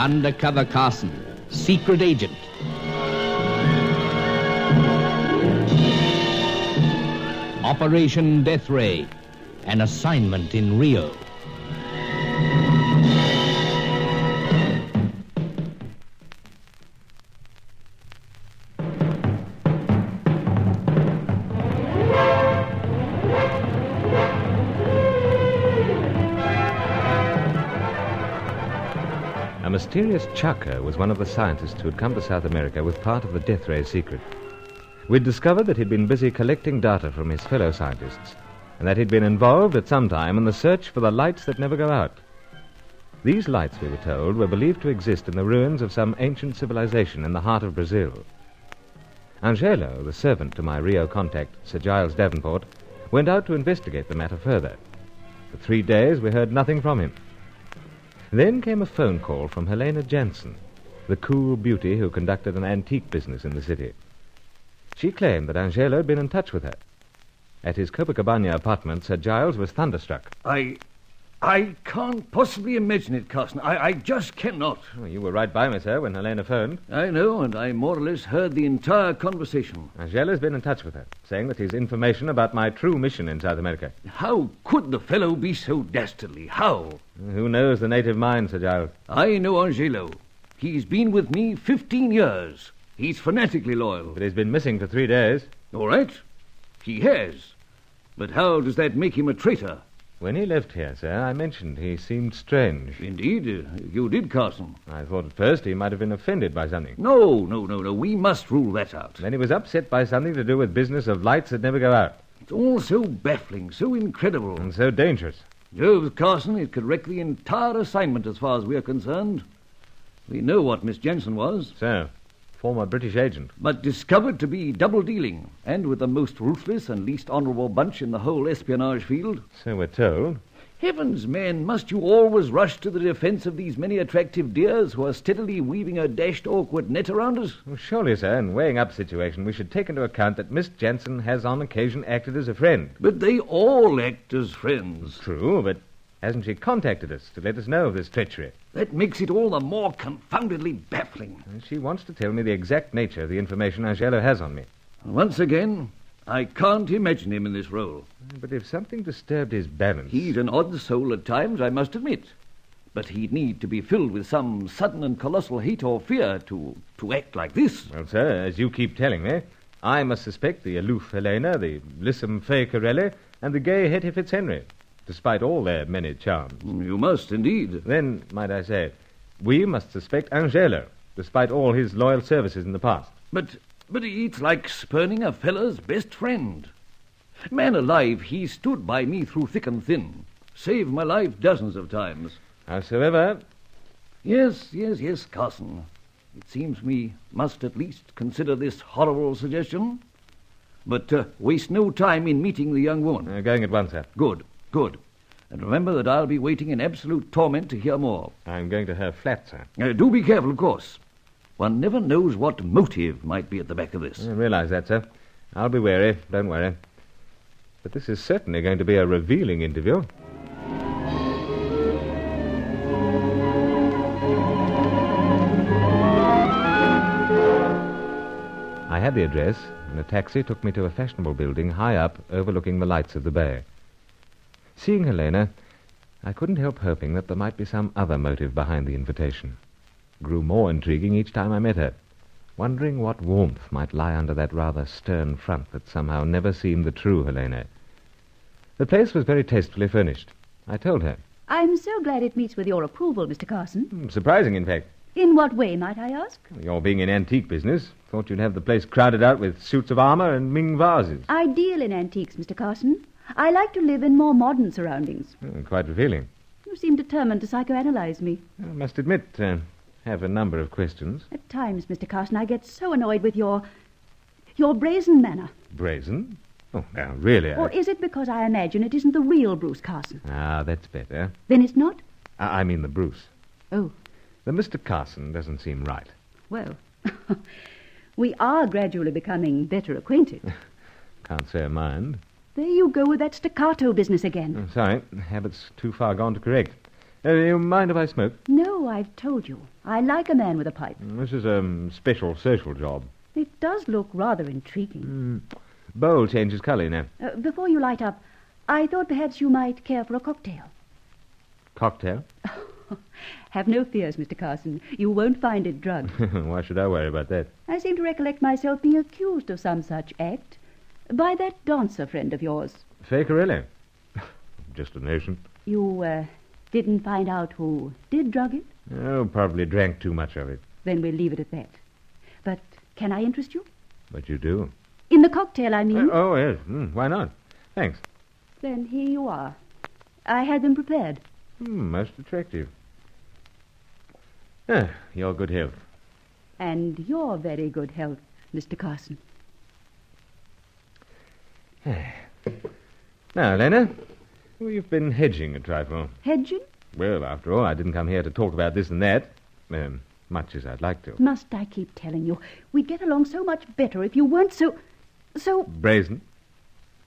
Undercover Carson, secret agent. Operation Deathray, an assignment in Rio. A mysterious Chaka was one of the scientists who had come to South America with part of the Deathray secret. We'd discovered that he'd been busy collecting data from his fellow scientists, and that he'd been involved at some time in the search for the lights that never go out. These lights, we were told, were believed to exist in the ruins of some ancient civilization in the heart of Brazil. Angelo, the servant to my Rio contact, Sir Giles Davenport, went out to investigate the matter further. For 3 days we heard nothing from him. Then came a phone call from Helena Jansen, the cool beauty who conducted an antique business in the city. She claimed that Angelo had been in touch with her. At his Copacabana apartment, Sir Giles was thunderstruck. I can't possibly imagine it, Carson. I just cannot. Well, you were right by me, sir, when Helena phoned. I know, and I more or less heard the entire conversation. Angelo's been in touch with her, saying that his information about my true mission in South America. How could the fellow be so dastardly? How? Who knows the native mind, Sir Giles? I know Angelo. He's been with me 15 years. He's fanatically loyal. But he's been missing for 3 days. All right. He has. But how does that make him a traitor? When he left here, sir, I mentioned he seemed strange. Indeed, you did, Carson. I thought at first he might have been offended by something. No. We must rule that out. Then he was upset by something to do with business of lights that never go out. It's all so baffling, so incredible. And so dangerous. Oh, Carson, it could wreck the entire assignment as far as we're concerned. We know what Miss Jensen was. So, former British agent. But discovered to be double-dealing, and with the most ruthless and least honourable bunch in the whole espionage field. So we're told. Heavens, man, must you always rush to the defence of these many attractive dears who are steadily weaving a dashed awkward net around us? Well, surely, sir, in weighing up the situation, we should take into account that Miss Jensen has on occasion acted as a friend. But they all act as friends. True, but hasn't she contacted us to let us know of this treachery? That makes it all the more confoundedly baffling. She wants to tell me the exact nature of the information Angelo has on me. Once again, I can't imagine him in this role. But if something disturbed his balance... He's an odd soul at times, I must admit. But he'd need to be filled with some sudden and colossal hate or fear to act like this. Well, sir, as you keep telling me, I must suspect the aloof Helena, the lissom Fay Corelli, and the gay Hetty Fitzhenry, despite all their many charms. You must, indeed. Then, might I say, we must suspect Angelo, despite all his loyal services in the past. But it's like spurning a fellow's best friend. Man alive, he stood by me through thick and thin. Saved my life dozens of times. Howsoever... Yes, Carson. It seems we must at least consider this horrible suggestion. But waste no time in meeting the young woman. Going at once, sir. Good. And remember that I'll be waiting in absolute torment to hear more. I'm going to her flat, sir. Do be careful, of course. One never knows what motive might be at the back of this. I realise that, sir. I'll be wary, don't worry. But this is certainly going to be a revealing interview. I had the address, and a taxi took me to a fashionable building high up, overlooking the lights of the bay. Seeing Helena, I couldn't help hoping that there might be some other motive behind the invitation. Grew more intriguing each time I met her, wondering what warmth might lie under that rather stern front that somehow never seemed the true Helena. The place was very tastefully furnished. I told her. I'm so glad it meets with your approval, Mr. Carson. Surprising, in fact. In what way, might I ask? You're being in antique business. Thought you'd have the place crowded out with suits of armour and Ming vases. I deal in antiques, Mr. Carson. I like to live in more modern surroundings. Quite revealing. You seem determined to psychoanalyze me. I must admit, have a number of questions. At times, Mr. Carson, I get so annoyed with your brazen manner. Brazen? Oh, now, really, Or is it because I imagine it isn't the real Bruce Carson? Ah, that's better. Then it's not? I mean the Bruce. Oh. The Mr. Carson doesn't seem right. Well, we are gradually becoming better acquainted. Can't say I mind. There you go with that staccato business again. Sorry, habit's too far gone to correct. You mind if I smoke? No, I've told you. I like a man with a pipe. This is a special social job. It does look rather intriguing. Bowl changes colour, you know. Before you light up, I thought perhaps you might care for a cocktail. Cocktail? Have no fears, Mr. Carson. You won't find it drugged. Why should I worry about that? I seem to recollect myself being accused of some such act by that dancer friend of yours. Fakerelli? Just a notion. You, didn't find out who did drug it? Oh, probably drank too much of it. Then we'll leave it at that. But can I interest you? But you do. In the cocktail, I mean. Oh, yes. Why not? Thanks. Then here you are. I had them prepared. Most attractive. Your good health. And your very good health, Mr. Carson. Now, Lena, you've been hedging a trifle. Hedging? Well, after all, I didn't come here to talk about this and that, much as I'd like to. Must I keep telling you? We'd get along so much better if you weren't so... Brazen?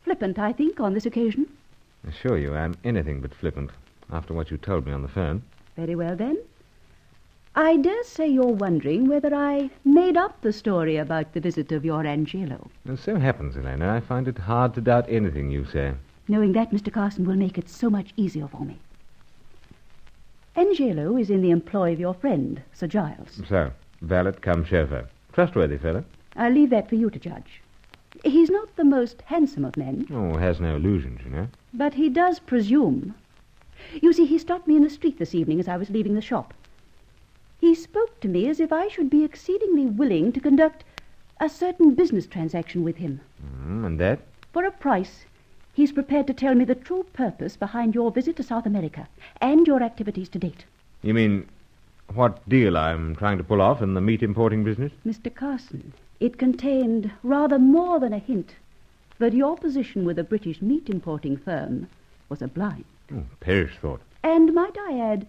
Flippant, I think, on this occasion. I assure you, I'm anything but flippant, after what you told me on the phone. Very well, then. I dare say you're wondering whether I made up the story about the visit of your Angelo. It so happens, Elena, I find it hard to doubt anything you say. Knowing that, Mr. Carson, will make it so much easier for me. Angelo is in the employ of your friend, Sir Giles. So, valet come chauffeur. Trustworthy fellow. I'll leave that for you to judge. He's not the most handsome of men. Oh, has no illusions, you know. But he does presume. You see, he stopped me in the street this evening as I was leaving the shop. He spoke to me as if I should be exceedingly willing to conduct a certain business transaction with him. And that? For a price, he's prepared to tell me the true purpose behind your visit to South America and your activities to date. You mean what deal I'm trying to pull off in the meat importing business? Mr. Carson, it contained rather more than a hint that your position with a British meat importing firm was a blind. Oh, perish thought. And might I add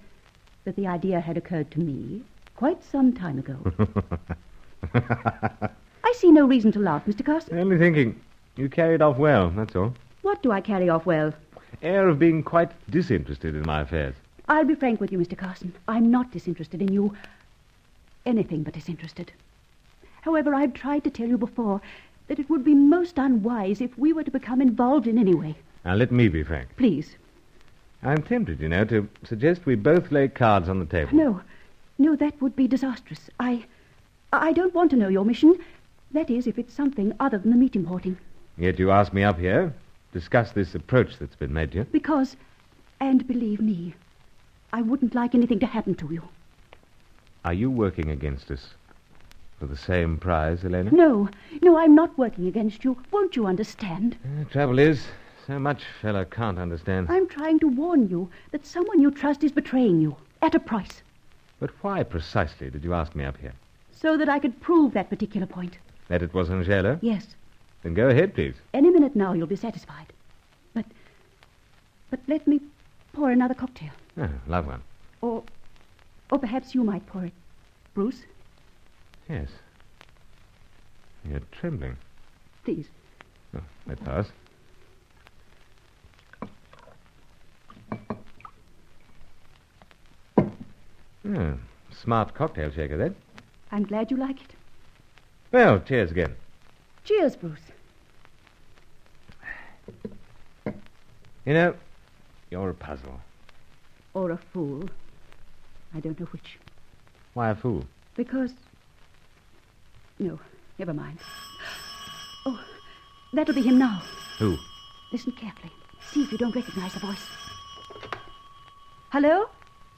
that the idea had occurred to me quite some time ago. I see no reason to laugh, Mr. Carson. Only thinking. You carried off well, that's all. What do I carry off well? Air of being quite disinterested in my affairs. I'll be frank with you, Mr. Carson. I'm not disinterested in you. Anything but disinterested. However, I've tried to tell you before that it would be most unwise if we were to become involved in any way. Now, let me be frank. Please. I'm tempted, you know, to suggest we both lay cards on the table. No, that would be disastrous. I don't want to know your mission. That is, if it's something other than the meat importing. Yet you asked me up here, discuss this approach that's been made to you. Because, and believe me, I wouldn't like anything to happen to you. Are you working against us for the same prize, Elena? No, I'm not working against you. Won't you understand? Trouble is, so much fellow can't understand. I'm trying to warn you that someone you trust is betraying you, at a price. But why precisely did you ask me up here? So that I could prove that particular point. That it was Angelo? Yes. Then go ahead, please. Any minute now you'll be satisfied. But let me pour another cocktail. Oh, love one. Or perhaps you might pour it, Bruce. Yes. You're trembling. Please. Oh, let pass. Oh, smart cocktail shaker, that. I'm glad you like it. Well, cheers again. Cheers, Bruce. You know, you're a puzzle. Or a fool. I don't know which. Why a fool? Because... No, never mind. Oh, that'll be him now. Who? Listen carefully. See if you don't recognize the voice. Hello?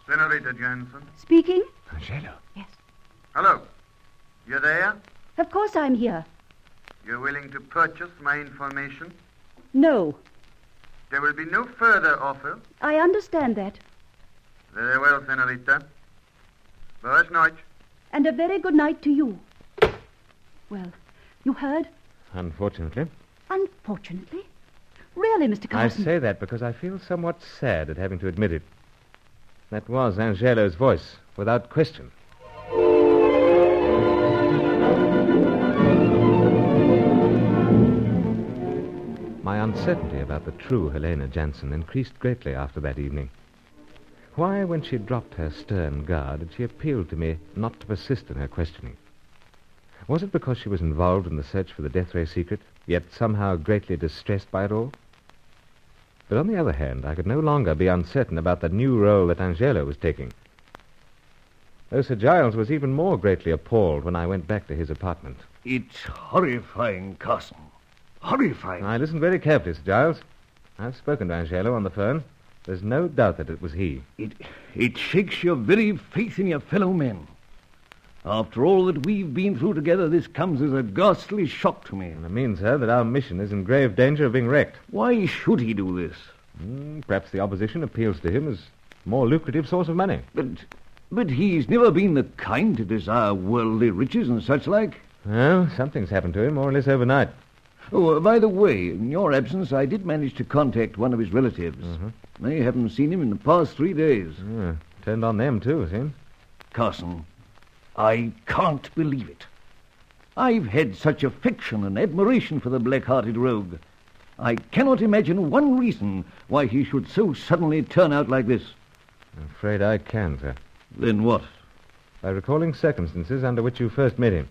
Senorita Jensen. Speaking? Angelo. Yes. Hello. You there? Of course I'm here. You're willing to purchase my information? No. There will be no further offer. I understand that. Very well, Senorita. Boas noites. And a very good night to you. Well, you heard? Unfortunately. Unfortunately? Really, Mr. Carson? I say that because I feel somewhat sad at having to admit it. That was Angelo's voice, without question. My uncertainty about the true Helena Jansen increased greatly after that evening. Why, when she dropped her stern guard, did she appeal to me not to persist in her questioning? Was it because she was involved in the search for the Deathray secret, yet somehow greatly distressed by it all? But on the other hand, I could no longer be uncertain about the new role that Angelo was taking. Though Sir Giles was even more greatly appalled when I went back to his apartment. It's horrifying, Carson. Horrifying. I listened very carefully, Sir Giles. I've spoken to Angelo on the phone. There's no doubt that it was he. It shakes your very faith in your fellow men. After all that we've been through together, this comes as a ghastly shock to me. And it means, sir, that our mission is in grave danger of being wrecked. Why should he do this? Perhaps the opposition appeals to him as a more lucrative source of money. But he's never been the kind to desire worldly riches and such like. Well, something's happened to him, more or less overnight. Oh, by the way, in your absence, I did manage to contact one of his relatives. They haven't seen him in the past 3 days. Turned on them, too, it seems. Carson, I can't believe it. I've had such affection and admiration for the black-hearted rogue. I cannot imagine one reason why he should so suddenly turn out like this. I'm afraid I can, sir. Then what? By recalling circumstances under which you first met him.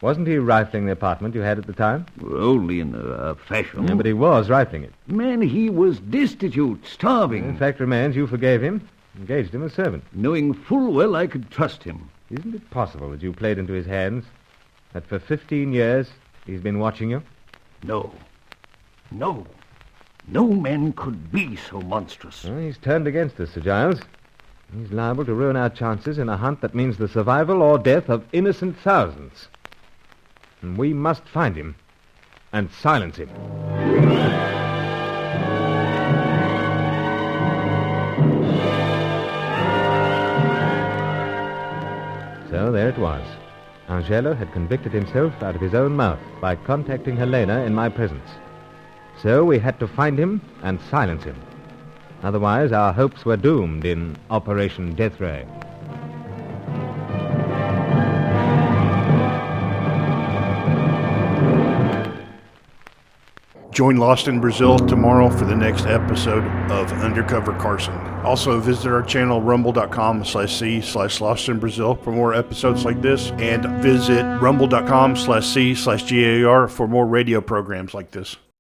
Wasn't he rifling the apartment you had at the time? Only in a fashion. Yeah, but he was rifling it. Man, he was destitute, starving. The fact remains you forgave him, engaged him as servant. Knowing full well I could trust him. Isn't it possible that you played into his hands? That for 15 years he's been watching you? No. No man could be so monstrous. Well, he's turned against us, Sir Giles. He's liable to ruin our chances in a hunt that means the survival or death of innocent thousands. And we must find him and silence him. So there it was. Angelo had convicted himself out of his own mouth by contacting Helena in my presence. So we had to find him and silence him. Otherwise, our hopes were doomed in Operation Deathray. Join Lost in Brazil tomorrow for the next episode of Undercover Carson. Also visit our channel rumble.com/c/Lost in Brazil for more episodes like this, and visit rumble.com/c/GAR for more radio programs like this.